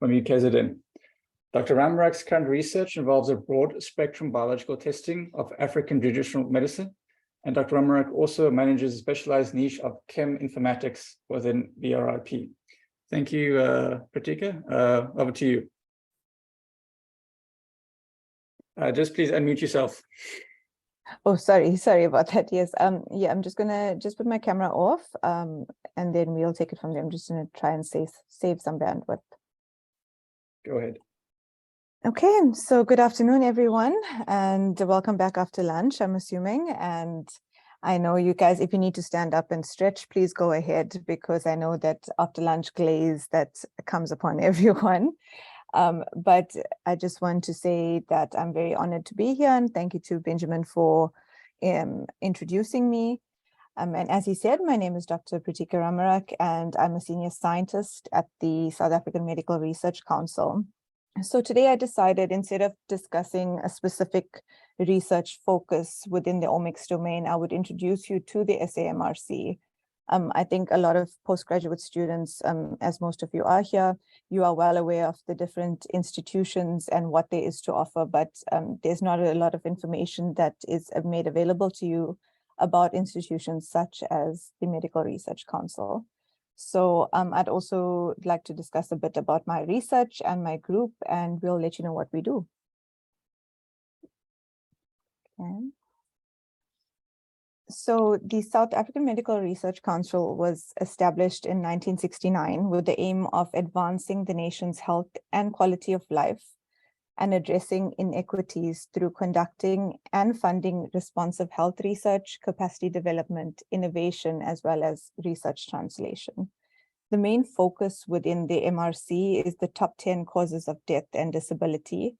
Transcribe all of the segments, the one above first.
from UKZN. Dr. Ramharack's current research involves a broad spectrum biological testing of African traditional medicine, and Dr. Ramharack also manages a specialized niche of chem informatics within VRIP. Thank you, Pritika. Over to you. Just please unmute yourself. Oh, sorry about that. Yes. Yeah, I'm just gonna put my camera off, and then we'll take it from there. I'm just gonna try and save some bandwidth. Go ahead. Okay, so good afternoon, everyone, and welcome back after lunch, I'm assuming. And I know you guys, if you need to stand up and stretch, please go ahead, because I know that after lunch glaze that comes upon everyone. But I just want to say that I'm very honored to be here, and thank you to Benjamin for introducing me. And as he said, my name is Dr. Pritika Ramharack, and I'm a senior scientist at the South African Medical Research Council. So today I decided, instead of discussing a specific research focus within the omics domain, I would introduce you to the SAMRC. I think a lot of postgraduate students, as most of you are here, you are well aware of the different institutions and what there is to offer, but there's not a lot of information that is made available to you about institutions such as the Medical Research Council. So I'd also like to discuss a bit about my research and my group, and we'll let you know what we do. Okay. So the South African Medical Research Council was established in 1969 with the aim of advancing the nation's health and quality of life and addressing inequities through conducting and funding responsive health research, capacity development, innovation, as well as research translation. The main focus within the MRC is the top 10 causes of death and disability,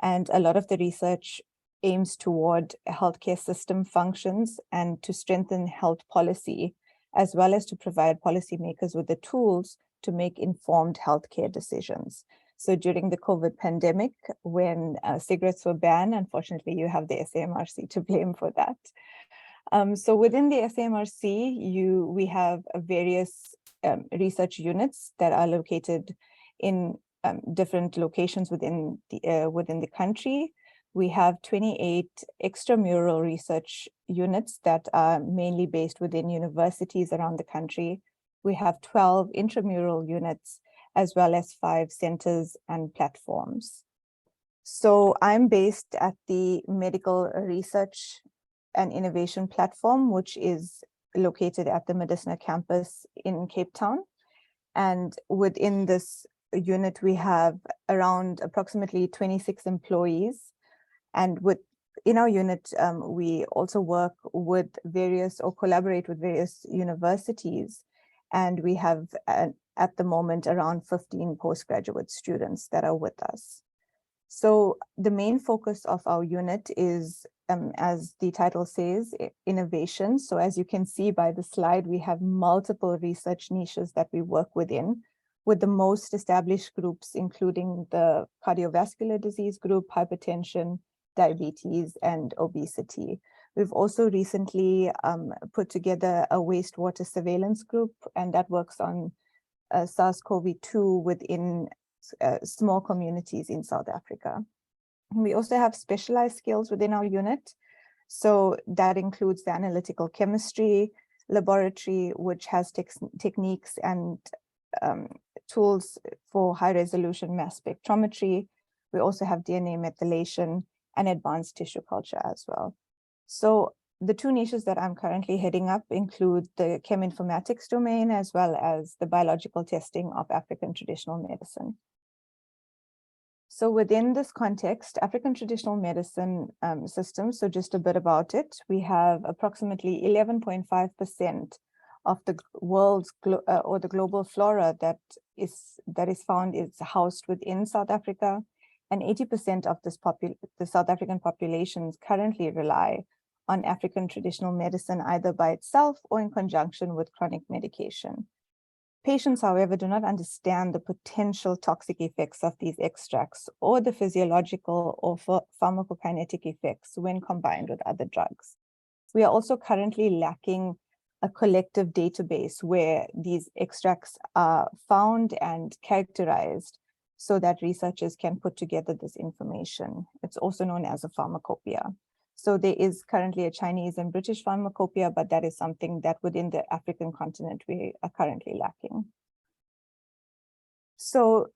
and a lot of the research aims toward healthcare system functions and to strengthen health policy, as well as to provide policymakers with the tools to make informed healthcare decisions. So during the COVID pandemic, when cigarettes were banned, unfortunately, you have the SAMRC to blame for that. So within the SAMRC, we have various research units that are located in different locations within the country. We have 28 extramural research units that are mainly based within universities around the country. We have 12 intramural units, as well as 5 centers and platforms. So I'm based at the Medical Research and Innovation Platform, which is located at the Medicinal Campus in Cape Town. And within this unit, we have around approximately 26 employees. And in our unit, we also work with various or collaborate with various universities. And we have at the moment around 15 postgraduate students that are with us. So the main focus of our unit is, as the title says, innovation. So as you can see by the slide, we have multiple research niches that we work within, with the most established groups, including the cardiovascular disease group, hypertension, diabetes, and obesity. We've also recently put together a wastewater surveillance group, and that works on SARS-CoV-2 within small communities in South Africa. We also have specialized skills within our unit. So that includes the analytical chemistry laboratory, which has techniques and tools for high resolution mass spectrometry. We also have DNA methylation and advanced tissue culture as well. So the 2 niches that I'm currently heading up include the cheminformatics domain, as well as the biological testing of African traditional medicine. So within this context, African traditional medicine system, so just a bit about it, we have approximately 11.5% of the world's or the global flora that is found is housed within South Africa, and 80% of the South African population currently rely on African traditional medicine, either by itself or in conjunction with chronic medication. Patients, however, do not understand the potential toxic effects of these extracts or the physiological or pharmacokinetic effects when combined with other drugs. We are also currently lacking a collective database where these extracts are found and characterized so that researchers can put together this information. It's also known as a pharmacopoeia. So there is currently a Chinese and British pharmacopoeia, but that is something that within the African continent we are currently lacking. So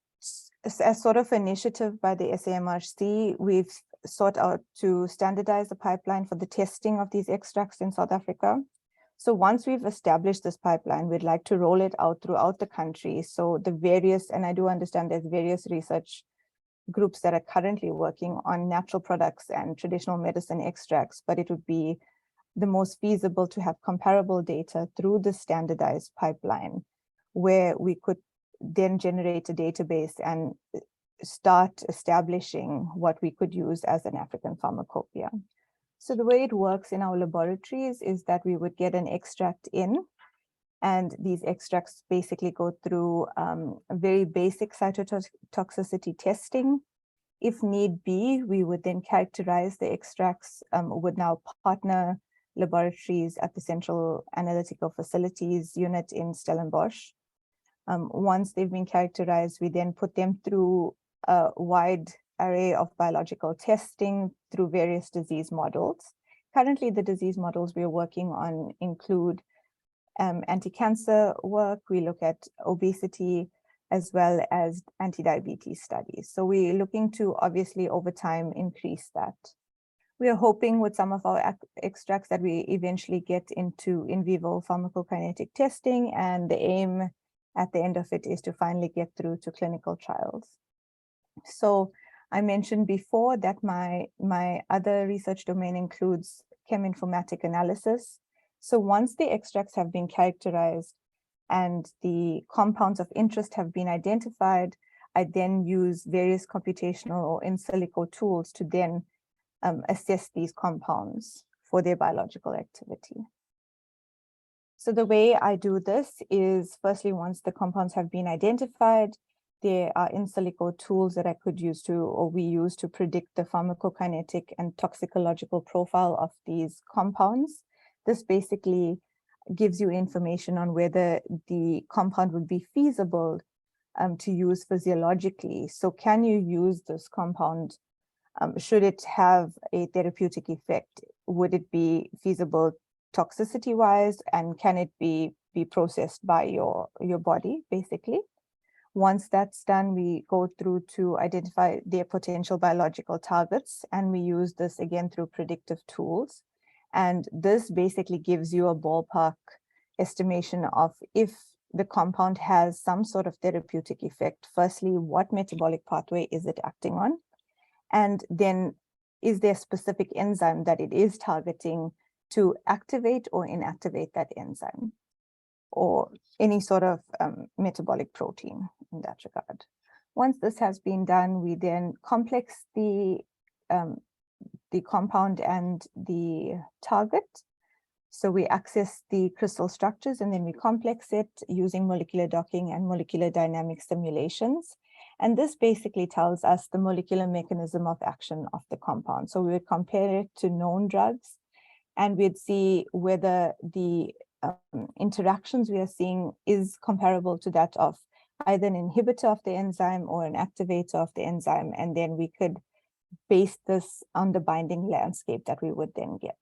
as sort of initiative by the SAMRC, we've sought out to standardize the pipeline for the testing of these extracts in South Africa. So once we've established this pipeline, we'd like to roll it out throughout the country. So the various, and I do understand there's various research groups that are currently working on natural products and traditional medicine extracts, but it would be the most feasible to have comparable data through the standardized pipeline, where we could then generate a database and start establishing what we could use as an African pharmacopoeia. So the way it works in our laboratories is that we would get an extract in, and these extracts basically go through very basic cytotoxicity testing. If need be, we would then characterize the extracts with now partner laboratories at the Central Analytical Facilities Unit in Stellenbosch. Once they've been characterized, we then put them through a wide array of biological testing through various disease models. Currently, the disease models we're working on include anti-cancer work. We look at obesity as well as anti-diabetes studies. So we're looking to obviously over time increase that. We are hoping with some of our extracts that we eventually get into in vivo pharmacokinetic testing, and the aim at the end of it is to finally get through to clinical trials. So I mentioned before that my other research domain includes cheminformatic analysis. So once the extracts have been characterized and the compounds of interest have been identified, I then use various computational or in silico tools to then assess these compounds for their biological activity. So the way I do this is, firstly, once the compounds have been identified, there are in silico tools that I could use to, or we use to predict the pharmacokinetic and toxicological profile of these compounds. This basically gives you information on whether the compound would be feasible to use physiologically. So can you use this compound? Should it have a therapeutic effect? Would it be feasible toxicity-wise, and can it be processed by your body, basically? Once that's done, we go through to identify their potential biological targets, and we use this again through predictive tools. And this basically gives you a ballpark estimation of if the compound has some sort of therapeutic effect. Firstly, what metabolic pathway is it acting on? And then is there a specific enzyme that it is targeting to activate or inactivate that enzyme, or any sort of metabolic protein in that regard. Once this has been done, we then complex the compound and the target. So we access the crystal structures and then we complex it using molecular docking and molecular dynamic simulations. And this basically tells us the molecular mechanism of action of the compound. So we would compare it to known drugs, and we'd see whether the interactions we are seeing is comparable to that of either an inhibitor of the enzyme or an activator of the enzyme. And then we could base this on the binding landscape that we would then get.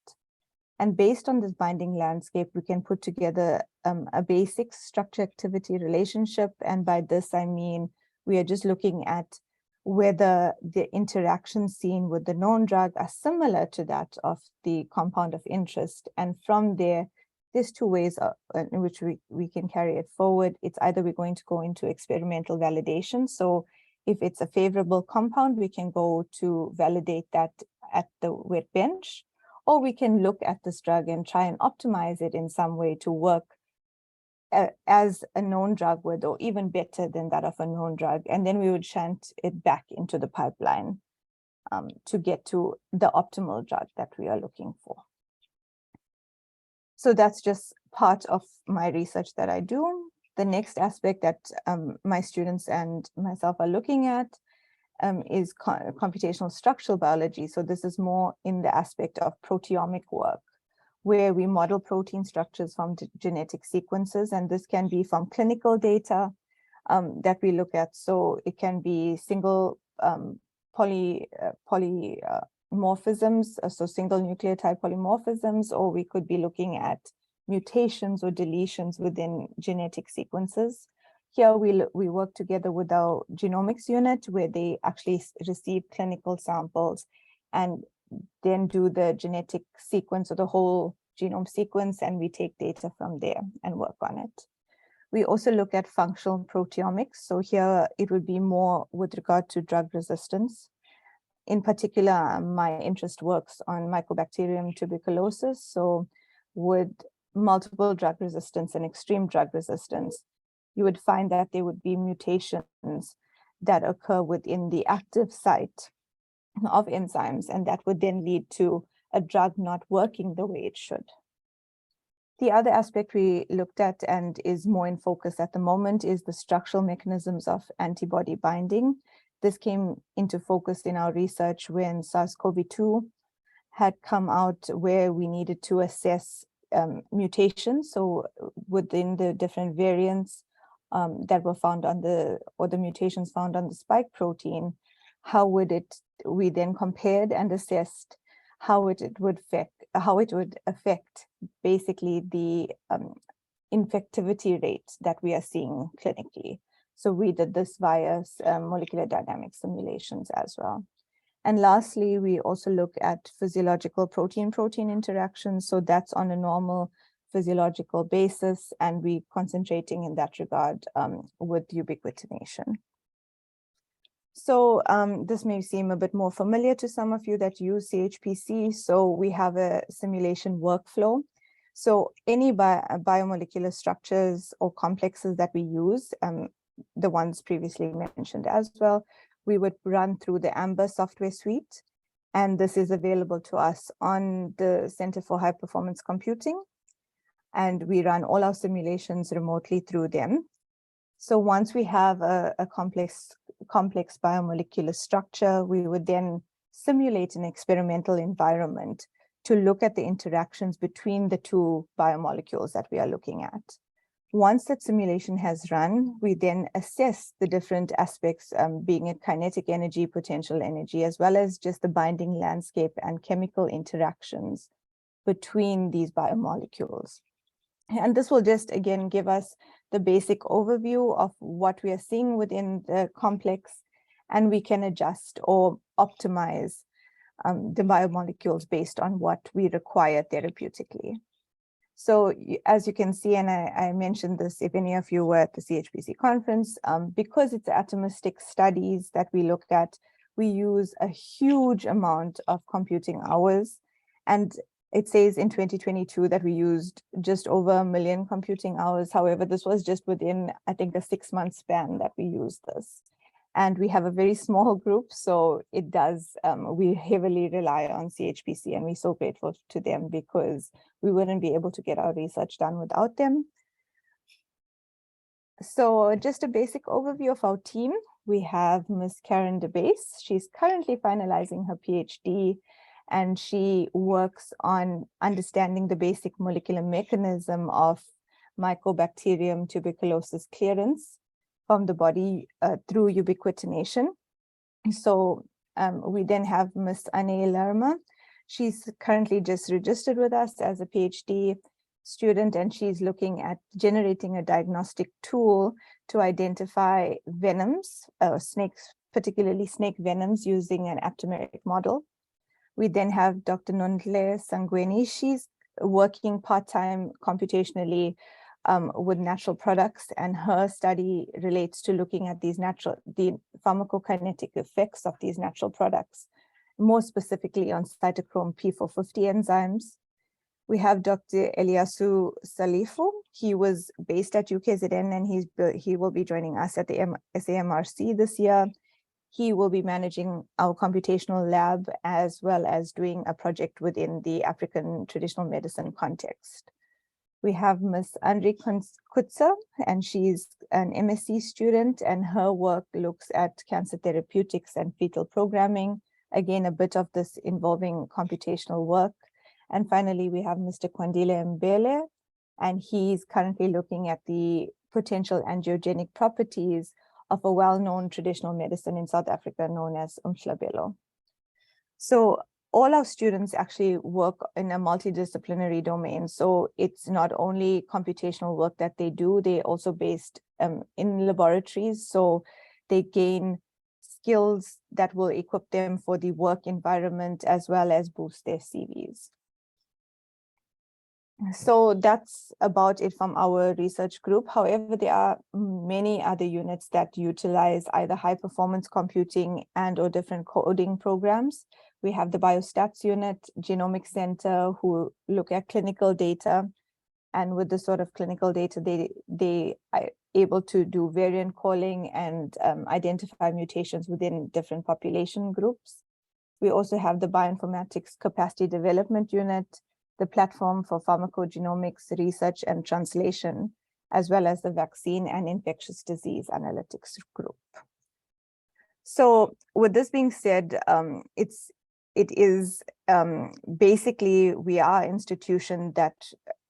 And based on this binding landscape, we can put together a basic structure activity relationship. And by this, I mean, we are just looking at whether the interactions seen with the known drug are similar to that of the compound of interest. And from there, there's two ways in which we can carry it forward. It's either we're going to go into experimental validation. So if it's a favorable compound, we can go to validate that at the wet bench, or we can look at this drug and try and optimize it in some way to work as a known drug would, or even better than that of a known drug. And then we would shunt it back into the pipeline to get to the optimal drug that we are looking for. So that's just part of my research that I do. The next aspect that my students and myself are looking at is computational structural biology. So this is more in the aspect of proteomic work, where we model protein structures from genetic sequences. And this can be from clinical data, that we look at. So it can be single polymorphisms, so single nucleotide polymorphisms, or we could be looking at mutations or deletions within genetic sequences. Here we work together with our genomics unit, where they actually receive clinical samples and then do the genetic sequence or the whole genome sequence, and we take data from there and work on it. We also look at functional proteomics. So here it would be more with regard to drug resistance. In particular, my interest works on Mycobacterium tuberculosis. So with multiple drug resistance and extreme drug resistance, you would find that there would be mutations that occur within the active site of enzymes, and that would then lead to a drug not working the way it should. The other aspect we looked at and is more in focus at the moment is the structural mechanisms of antibody binding. This came into focus in our research when SARS-CoV-2 had come out, where we needed to assess mutations. So within the different variants that were found on the mutations found on the spike protein, we then compared and assessed how it would affect basically the infectivity rate that we are seeing clinically. So we did this via molecular dynamic simulations as well. And lastly, we also look at physiological protein-protein interactions. So that's on a normal physiological basis, and we're concentrating in that regard with ubiquitination. So this may seem a bit more familiar to some of you that use CHPC. So we have a simulation workflow. So any biomolecular structures or complexes that we use, the ones previously mentioned as well, we would run through the AMBER software suite. And this is available to us on the Center for High Performance Computing. And we run all our simulations remotely through them. So once we have a complex biomolecular structure, we would then simulate an experimental environment to look at the interactions between the two biomolecules that we are looking at. Once that simulation has run, we then assess the different aspects, being it kinetic energy, potential energy, as well as just the binding landscape and chemical interactions between these biomolecules. And this will just, again, give us the basic overview of what we are seeing within the complex, and we can adjust or optimize the biomolecules based on what we require therapeutically. So as you can see, and I mentioned this, if any of you were at the CHPC conference, because it's atomistic studies that we look at, we use a huge amount of computing hours. And it says in 2022 that we used just over 1 million computing hours. However, this was just within, I think, a 6-month span that we used this. And we have a very small group, so it does, we heavily rely on CHPC, and we're so grateful to them because we wouldn't be able to get our research done without them. So just a basic overview of our team. We have Ms. Karen DeBase. She's currently finalizing her PhD, and she works on understanding the basic molecular mechanism of Mycobacterium tuberculosis clearance from the body through ubiquitination. So we then have Ms. Ane Lerma. She's currently just registered with us as a PhD student, and she's looking at generating a diagnostic tool to identify venoms, snakes, particularly snake venoms, using an aptameric model. We then have Dr. Nondle Sangweni. She's working part-time computationally with natural products, and her study relates to looking at the pharmacokinetic effects of these natural products, more specifically on cytochrome P450 enzymes. We have Dr. Eliasu Salifu. He was based at UKZN, and he will be joining us at the SAMRC this year. He will be managing our computational lab, as well as doing a project within the African traditional medicine context. We have Ms. Andri Kutsa, and she's an MSc student, and her work looks at cancer therapeutics and fetal programming. Again, a bit of this involving computational work. And finally, we have Mr. Kwandile Mbele, and he's currently looking at the potential angiogenic properties of a well-known traditional medicine in South Africa known as umhlabelo. So all our students actually work in a multidisciplinary domain. So it's not only computational work that they do, they're also based in laboratories. So they gain skills that will equip them for the work environment as well as boost their CVs. So that's about it from our research group. However, there are many other units that utilize either high performance computing and or different coding programs. We have the Biostats unit, Genomics Center, who look at clinical data. And with the sort of clinical data, they are able to do variant calling and identify mutations within different population groups. We also have the Bioinformatics Capacity Development Unit, the Platform for Pharmacogenomics Research and Translation, as well as the Vaccine and Infectious Disease Analytics Group. So with this being said, it is basically, we are an institution that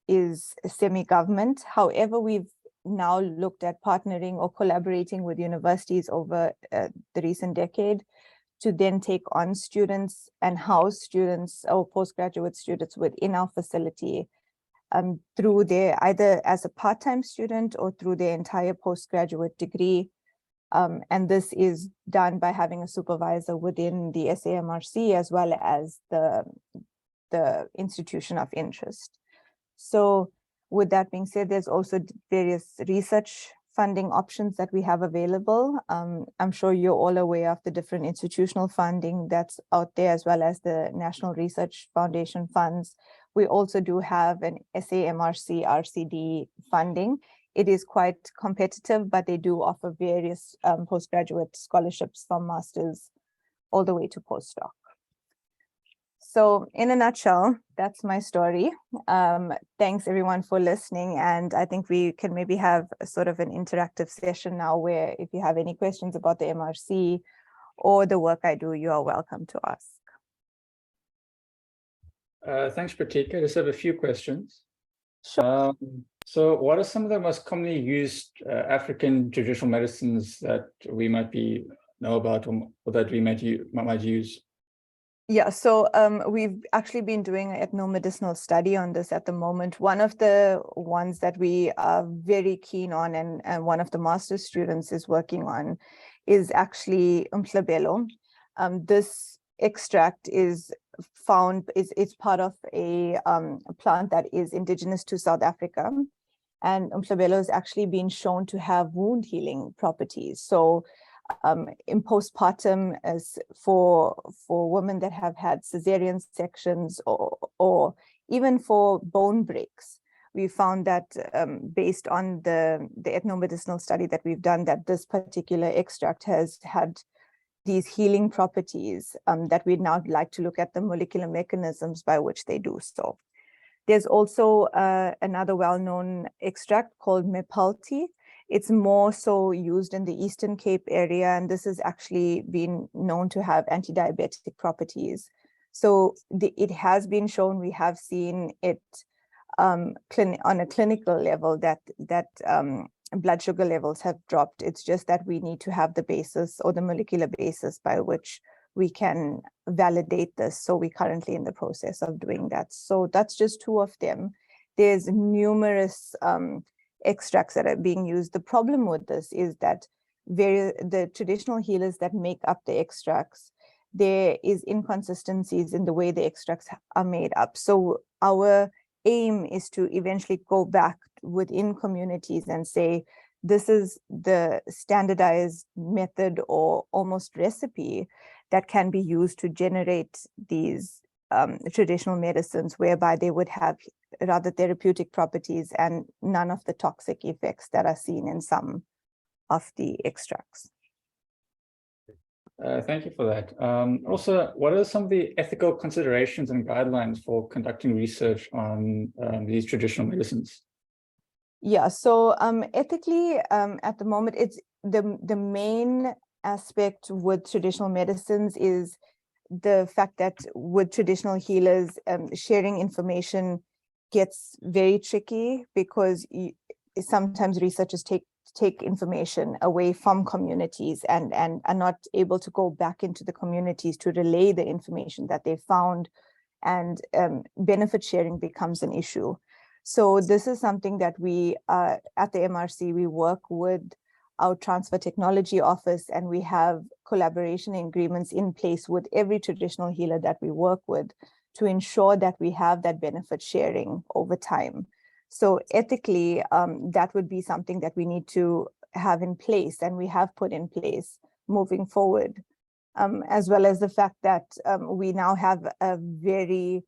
is semi-government. However, we've now looked at partnering or collaborating with universities over the recent decade to then take on students and house students or postgraduate students within our facility through their, either as a part-time student or through their entire postgraduate degree. And this is done by having a supervisor within the SAMRC as well as the institution of interest. So with that being said, there's also various research funding options that we have available. I'm sure you're all aware of the different institutional funding that's out there, as well as the National Research Foundation funds. We also do have an SAMRC RCD funding. It is quite competitive, but they do offer various postgraduate scholarships from masters all the way to postdoc. So in a nutshell, that's my story. Thanks everyone for listening. And I think we can maybe have a sort of an interactive session now where if you have any questions about the MRC or the work I do, you are welcome to ask. Thanks, Pritika. I just have a few questions. Sure. So what are some of the most commonly used African traditional medicines that we might know about or that we might use? Yeah, so we've actually been doing an ethnomedicinal study on this at the moment. One of the ones that we are very keen on and one of the master's students is working on is actually umhlabelo. This extract is found, it's part of a plant that is indigenous to South Africa. And umhlabelo has actually been shown to have wound healing properties. So in postpartum, as for women that have had cesarean sections or even for bone breaks, we found that based on the ethnomedicinal study that we've done, that this particular extract has had these healing properties that we'd now like to look at the molecular mechanisms by which they do so. There's also another well-known extract called mepalti. It's more so used in the Eastern Cape area, and this has actually been known to have anti-diabetic properties. So it has been shown, we have seen it on a clinical level that blood sugar levels have dropped. It's just that we need to have the basis or the molecular basis by which we can validate this. So we're currently in the process of doing that. So that's just two of them. There's numerous extracts that are being used. The problem with this is that the traditional healers that make up the extracts, there is inconsistencies in the way the extracts are made up. So our aim is to eventually go back within communities and say, this is the standardized method or almost recipe that can be used to generate these traditional medicines, whereby they would have rather therapeutic properties and none of the toxic effects that are seen in some of the extracts. Thank you for that. Also, what are some of the ethical considerations and guidelines for conducting research on these traditional medicines? Yeah, so ethically, at the moment, it's the main aspect with traditional medicines is the fact that with traditional healers, sharing information gets very tricky because sometimes researchers take information away from communities and are not able to go back into the communities to relay the information that they found, and benefit sharing becomes an issue. So this is something that we at the MRC, we work with our transfer technology office, and we have collaboration agreements in place with every traditional healer that we work with to ensure that we have that benefit sharing over time. So ethically, that would be something that we need to have in place, and we have put in place moving forward, as well as the fact that we now have a very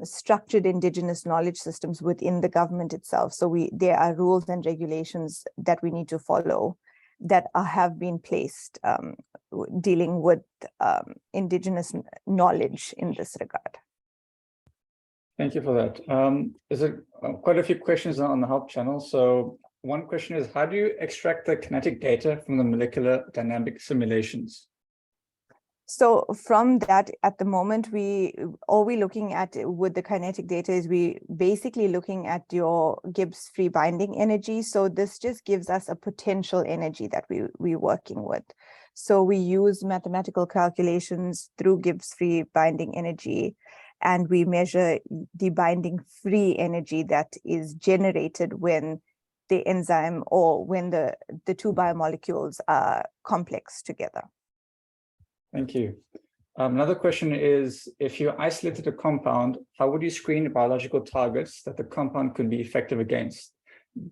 structured Indigenous knowledge systems within the government itself. So there are rules and regulations that we need to follow that have been placed dealing with Indigenous knowledge in this regard. Thank you for that. There's quite a few questions on the help channel. So one question is, how do you extract the kinetic data from the molecular dynamic simulations? So from that, at the moment, all we're looking at with the kinetic data is we basically looking at your Gibbs free binding energy. So this just gives us a potential energy that we're working with. So we use mathematical calculations through Gibbs free binding energy, and we measure the binding free energy that is generated when the enzyme or when the two biomolecules are complex together. Thank you. Another question is, if you isolated a compound, how would you screen biological targets that the compound could be effective against?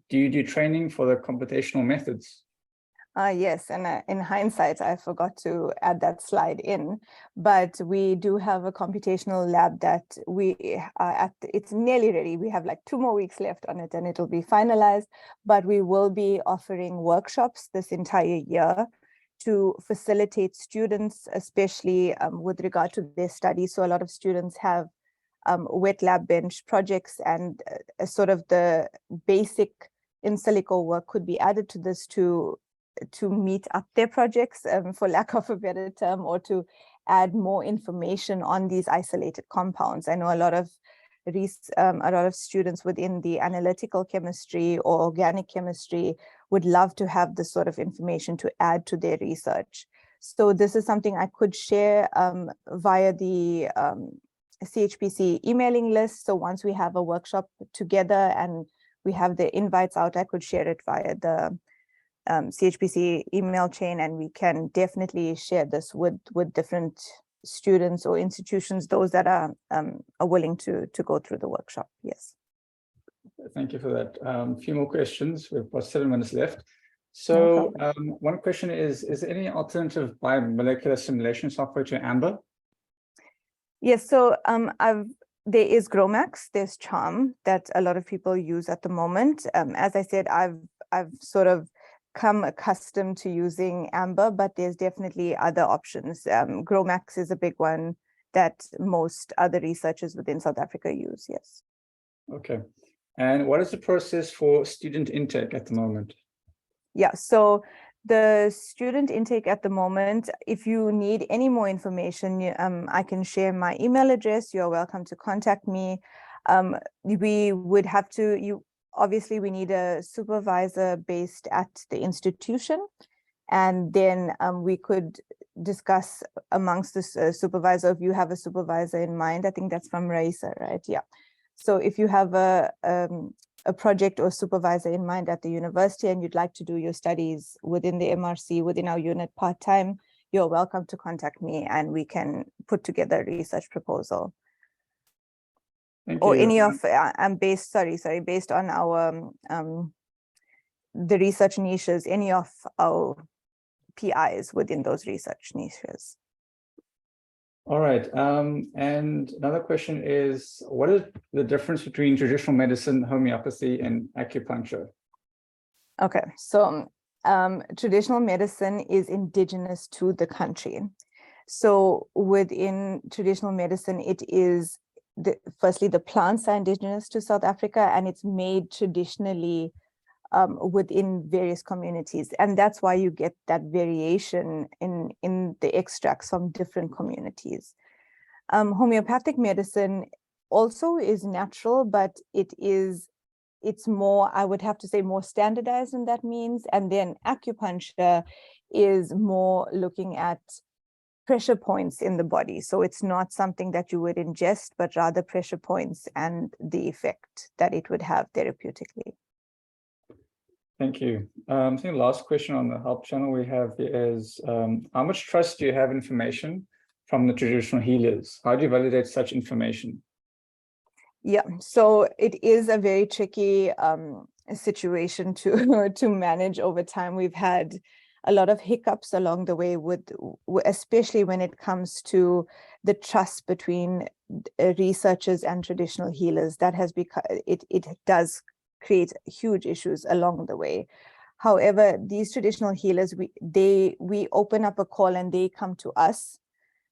Do you do training for the computational methods? Yes, and in hindsight, I forgot to add that slide in, but we do have a computational lab that it's nearly ready. We have like 2 more weeks left on it and it'll be finalized, but we will be offering workshops this entire year to facilitate students, especially with regard to their studies. So a lot of students have wet lab bench projects, and sort of the basic in silico work could be added to this to meet up their projects, for lack of a better term, or to add more information on these isolated compounds. I know a lot of students within the analytical chemistry or organic chemistry would love to have this sort of information to add to their research. So this is something I could share via the CHPC emailing list. So once we have a workshop together and we have the invites out, I could share it via the CHPC email chain, and we can definitely share this with different students or institutions, those that are willing to go through the workshop. Yes. Thank you for that. A few more questions. We've got 7 minutes left. So one question is there any alternative biomolecular simulation software to AMBER? Yes, so there is GROMACS, there's CHARM that a lot of people use at the moment. As I said, I've sort of come accustomed to using AMBER, but there's definitely other options. GROMACS is a big one that most other researchers within South Africa use, yes. Okay. And what is the process for student intake at the moment? Yeah, so the student intake at the moment, if you need any more information, I can share my email address. You're welcome to contact me. We would have to, obviously we need a supervisor based at the institution, and then we could discuss amongst the supervisor. If you have a supervisor in mind, I think that's from Raisa, right? Yeah. So if you have a project or supervisor in mind at the university and you'd like to do your studies within the MRC, within our unit part-time, you're welcome to contact me and we can put together a research proposal. Or any of based on our the research niches, any of our PIs within those research niches. All right. And another question is, what is the difference between traditional medicine, homeopathy, and acupuncture? Okay, so traditional medicine is indigenous to the country. So within traditional medicine, it is firstly, the plants are indigenous to South Africa, and it's made traditionally within various communities. And that's why you get that variation in the extracts from different communities. Homeopathic medicine also is natural, but it is it's more, I would have to say, more standardized in that means. And then acupuncture is more looking at pressure points in the body. So it's not something that you would ingest, but rather pressure points and the effect that it would have therapeutically. Thank you. I think the last question on the help channel we have is, how much trust do you have in information from the traditional healers? How do you validate such information? Yeah, so it is a very tricky situation to manage over time. We've had a lot of hiccups along the way, especially when it comes to the trust between researchers and traditional healers. That has become, it does create huge issues along the way. However, these traditional healers, we open up a call and they come to us.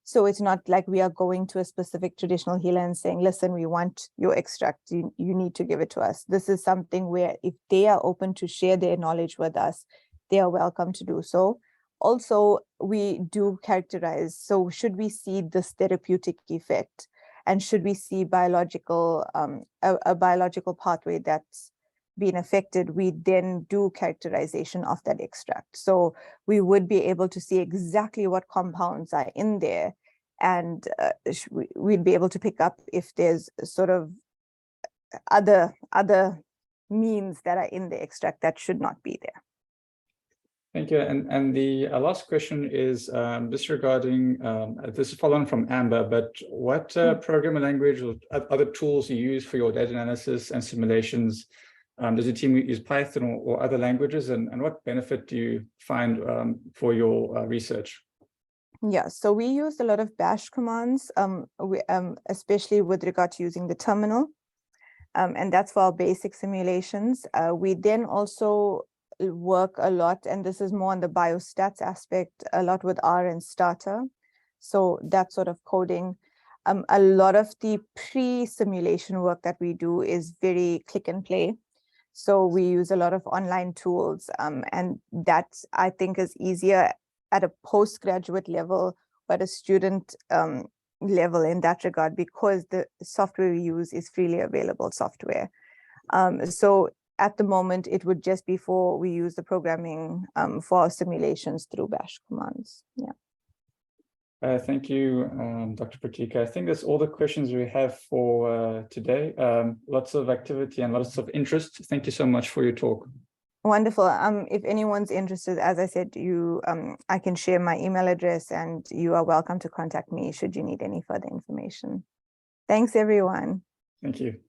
So it's not like we are going to a specific traditional healer and saying, listen, we want your extract, you need to give it to us. This is something where if they are open to share their knowledge with us, they are welcome to do so. Also, we do characterize, so should we see this therapeutic effect and should we see biological, a biological pathway that's being affected, we then do characterization of that extract. So we would be able to see exactly what compounds are in there, and we'd be able to pick up if there's sort of other means that are in the extract that should not be there. Thank you. And the last question is just regarding, this is following from Amber, but what programming language or other tools you use for your data analysis and simulations? Does the team use Python or other languages, and what benefit do you find for your research? Yeah, so we use a lot of bash commands, especially with regard to using the terminal, and that's for our basic simulations. We then also work a lot, and this is more on the biostats aspect, a lot with R and Starter. So that sort of coding. A lot of the pre-simulation work that we do is very click and play. So we use a lot of online tools, and that I think is easier at a postgraduate level, but a student level in that regard, because the software we use is freely available software. So at the moment, it would just be for we use the programming for our simulations through bash commands. Yeah. Thank you, Dr. Pritika. I think that's all the questions we have for today. Lots of activity and lots of interest. Thank you so much for your talk. Wonderful. If anyone's interested, as I said, I can share my email address, and you are welcome to contact me should you need any further information. Thanks, everyone. Thank you.